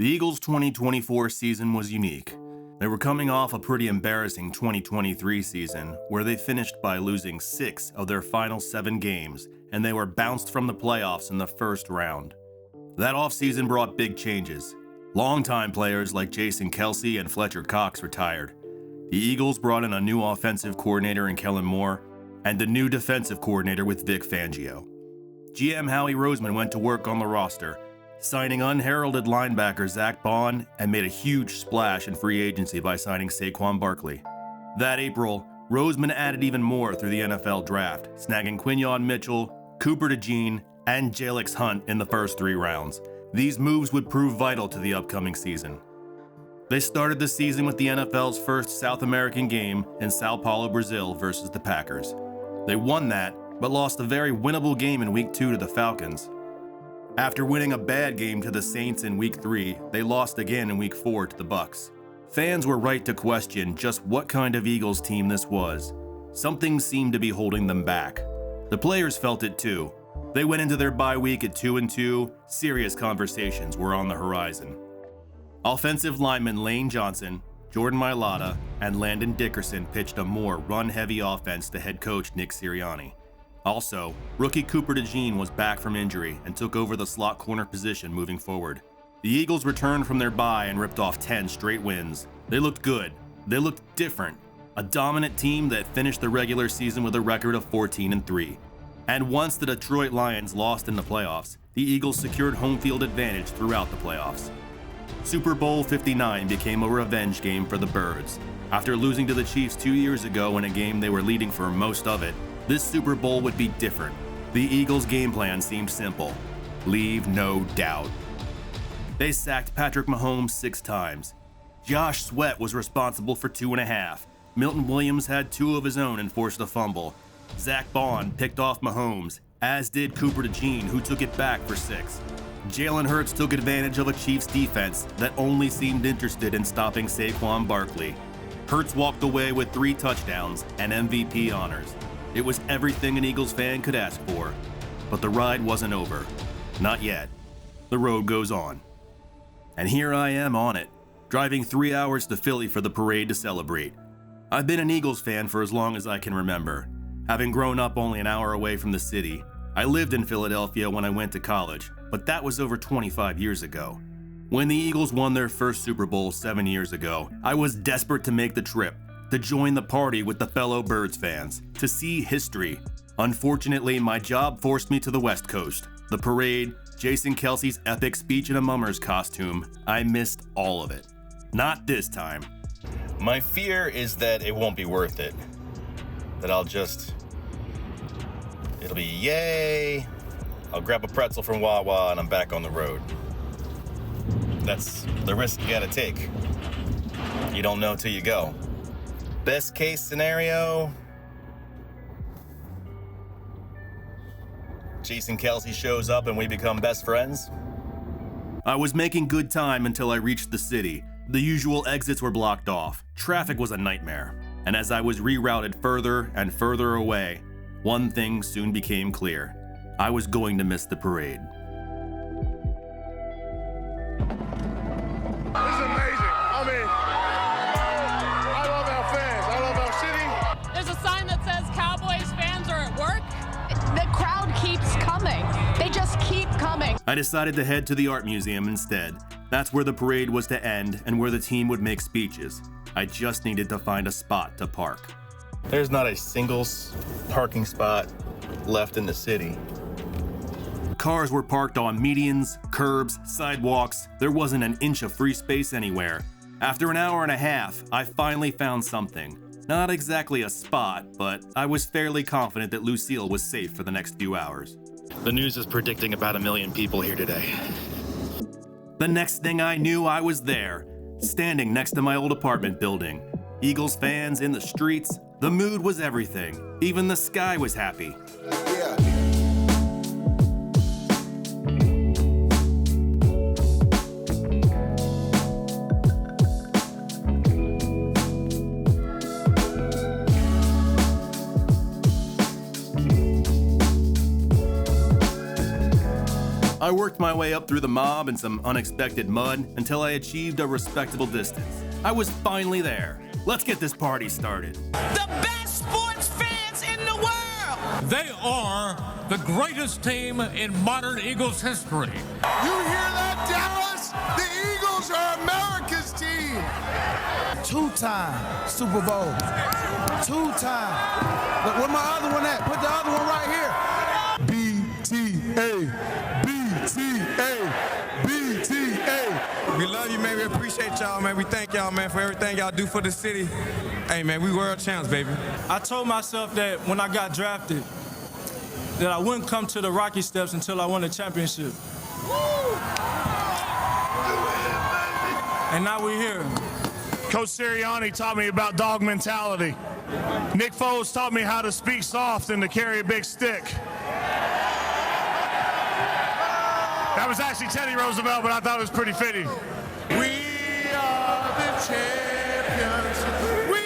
The Eagles' 2024 season was unique. They were coming off a pretty embarrassing 2023 season where they finished by losing 6 of their final 7 games, and they were bounced from the playoffs in the first round. That offseason brought big changes. Longtime players like Jason Kelce and Fletcher Cox retired. The Eagles brought in a new offensive coordinator in Kellen Moore and a new defensive coordinator with Vic Fangio. GM Howie Roseman went to work on the roster, signing unheralded linebacker Zack Baun, and made a huge splash in free agency by signing Saquon Barkley. That April, Roseman added even more through the NFL draft, snagging Quinyon Mitchell, Cooper Dejean, and Jaylx Hunt in the first 3 rounds. These moves would prove vital to the upcoming season. They started the season with the NFL's first South American game in Sao Paulo, Brazil versus the Packers. They won that, but lost a very winnable game in Week 2 to the Falcons. After winning a bad game to the Saints in Week 3, they lost again in Week 4 to the Bucs. Fans were right to question just what kind of Eagles team this was. Something seemed to be holding them back. The players felt it too. They went into their bye week at 2-2. Serious conversations were on the horizon. Offensive lineman Lane Johnson, Jordan Mailata, and Landon Dickerson pitched a more run-heavy offense to head coach Nick Sirianni. Also, rookie Cooper Dejean was back from injury and took over the slot corner position moving forward. The Eagles returned from their bye and ripped off 10 straight wins. They looked good. They looked different. A dominant team that finished the regular season with a record of 14-3. And once the Detroit Lions lost in the playoffs, the Eagles secured home field advantage throughout the playoffs. Super Bowl 59 became a revenge game for the Birds. After losing to the Chiefs 2 years ago in a game they were leading for most of it, this Super Bowl would be different. The Eagles' game plan seemed simple. Leave no doubt. They sacked Patrick Mahomes 6 times. Josh Sweat was responsible for 2.5. Milton Williams had 2 of his own and forced a fumble. Zack Baun picked off Mahomes, as did Cooper Dejean, who took it back for 6. Jalen Hurts took advantage of a Chiefs defense that only seemed interested in stopping Saquon Barkley. Hurts walked away with 3 touchdowns and MVP honors. It was everything an Eagles fan could ask for. But the ride wasn't over. Not yet. The road goes on. And here I am on it, driving 3 hours to Philly for the parade to celebrate. I've been an Eagles fan for as long as I can remember. Having grown up only an hour away from the city, I lived in Philadelphia when I went to college, but that was over 25 years ago. When the Eagles won their first Super Bowl 7 years ago, I was desperate to make the trip, to join the party with the fellow Birds fans, to see history. Unfortunately, my job forced me to the West Coast. The parade, Jason Kelce's epic speech in a mummer's costume, I missed all of it. Not this time. My fear is that it won't be worth it. That it'll be yay. I'll grab a pretzel from Wawa and I'm back on the road. That's the risk you gotta take. You don't know till you go. Best case scenario, Jason Kelce shows up and we become best friends. I was making good time until I reached the city. The usual exits were blocked off. Traffic was a nightmare. And as I was rerouted further and further away, one thing soon became clear. I was going to miss the parade. This is amazing. I love our fans. I love our city. There's a sign that says Cowboys fans are at work. The crowd keeps coming. They just keep coming. I decided to head to the art museum instead. That's where the parade was to end and where the team would make speeches. I just needed to find a spot to park. There's not a single parking spot left in the city. Cars were parked on medians, curbs, sidewalks. There wasn't an inch of free space anywhere. After an hour and a half, I finally found something. Not exactly a spot, but I was fairly confident that Lucille was safe for the next few hours. The news is predicting about 1 million people here today. The next thing I knew, I was there, standing next to my old apartment building. Eagles fans in the streets. The mood was everything. Even the sky was happy. Yeah. I I worked my way up through the mob and some unexpected mud until I achieved a respectable distance. I was finally there. Let's get this party started. The best sports fans in the world! They are the greatest team in modern Eagles history. You hear that, Dallas? The Eagles are America's team. Two-time Super Bowl. Two-time. Look, where my other one at? Put the other one right here. BTA. BTA. BTA. We love you, man. We appreciate y'all, man. We thank y'all, man, for everything y'all do for the city. Hey, man, we world champs, baby. I told myself that when I got drafted, that I wouldn't come to the Rocky Steps until I won a championship. And now we're here. Coach Sirianni taught me about dog mentality. Nick Foles taught me how to speak soft and to carry a big stick. That was actually Teddy Roosevelt, but I thought it was pretty fitting. We are the champions. We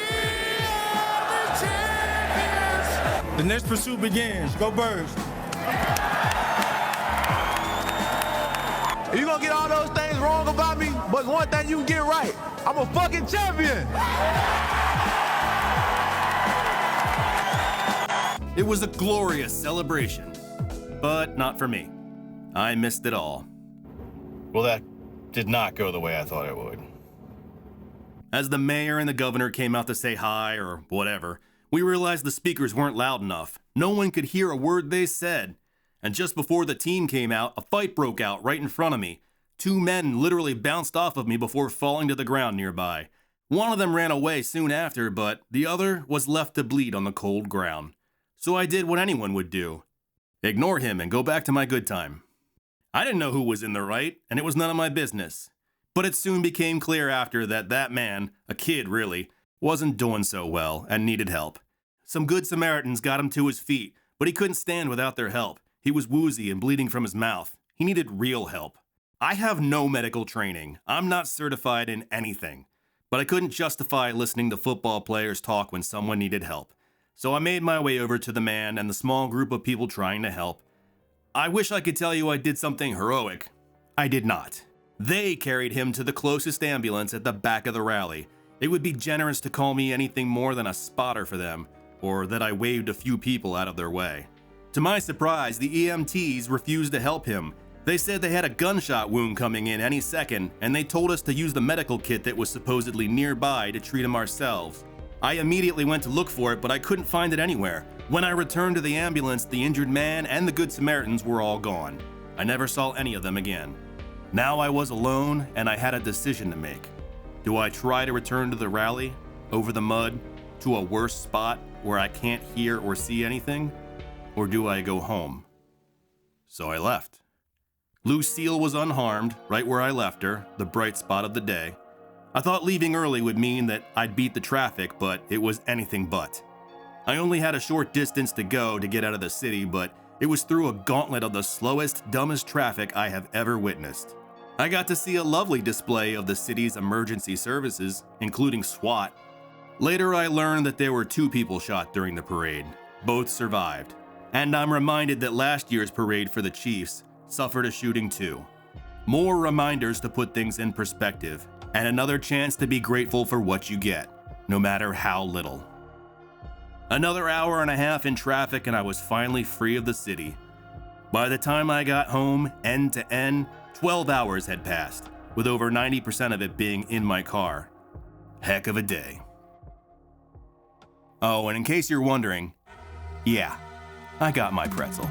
are the champions. The next pursuit begins. Go Birds. You gonna get all those things wrong about me, but one thing you can get right. I'm a fucking champion. It was a glorious celebration, but not for me. I missed it all. Well, that did not go the way I thought it would. As the mayor and the governor came out to say hi or whatever, we realized the speakers weren't loud enough. No one could hear a word they said. And just before the team came out, a fight broke out right in front of me. 2 men literally bounced off of me before falling to the ground nearby. One of them ran away soon after, but the other was left to bleed on the cold ground. So I did what anyone would do. Ignore him and go back to my good time. I didn't know who was in the right, and it was none of my business. But it soon became clear after that man, a kid really, wasn't doing so well and needed help. Some good Samaritans got him to his feet, but he couldn't stand without their help. He was woozy and bleeding from his mouth. He needed real help. I have no medical training. I'm not certified in anything. But I couldn't justify listening to football players talk when someone needed help. So I made my way over to the man and the small group of people trying to help. I wish I could tell you I did something heroic. I did not. They carried him to the closest ambulance at the back of the rally. It would be generous to call me anything more than a spotter for them, or that I waved a few people out of their way. To my surprise, the EMTs refused to help him. They said they had a gunshot wound coming in any second, and they told us to use the medical kit that was supposedly nearby to treat him ourselves. I immediately went to look for it, but I couldn't find it anywhere. When I returned to the ambulance, the injured man and the Good Samaritans were all gone. I never saw any of them again. Now I was alone, and I had a decision to make. Do I try to return to the rally, over the mud, to a worse spot where I can't hear or see anything? Or do I go home? So I left. Lucille was unharmed, right where I left her, the bright spot of the day. I thought leaving early would mean that I'd beat the traffic, but it was anything but. I only had a short distance to go to get out of the city, but it was through a gauntlet of the slowest, dumbest traffic I have ever witnessed. I got to see a lovely display of the city's emergency services, including SWAT. Later I learned that there were 2 people shot during the parade. Both survived. And I'm reminded that last year's parade for the Chiefs suffered a shooting too. More reminders to put things in perspective, and another chance to be grateful for what you get, no matter how little. Another hour and a half in traffic and I was finally free of the city. By the time I got home, end to end, 12 hours had passed, with over 90% of it being in my car. Heck of a day. Oh, and in case you're wondering, yeah, I got my pretzel.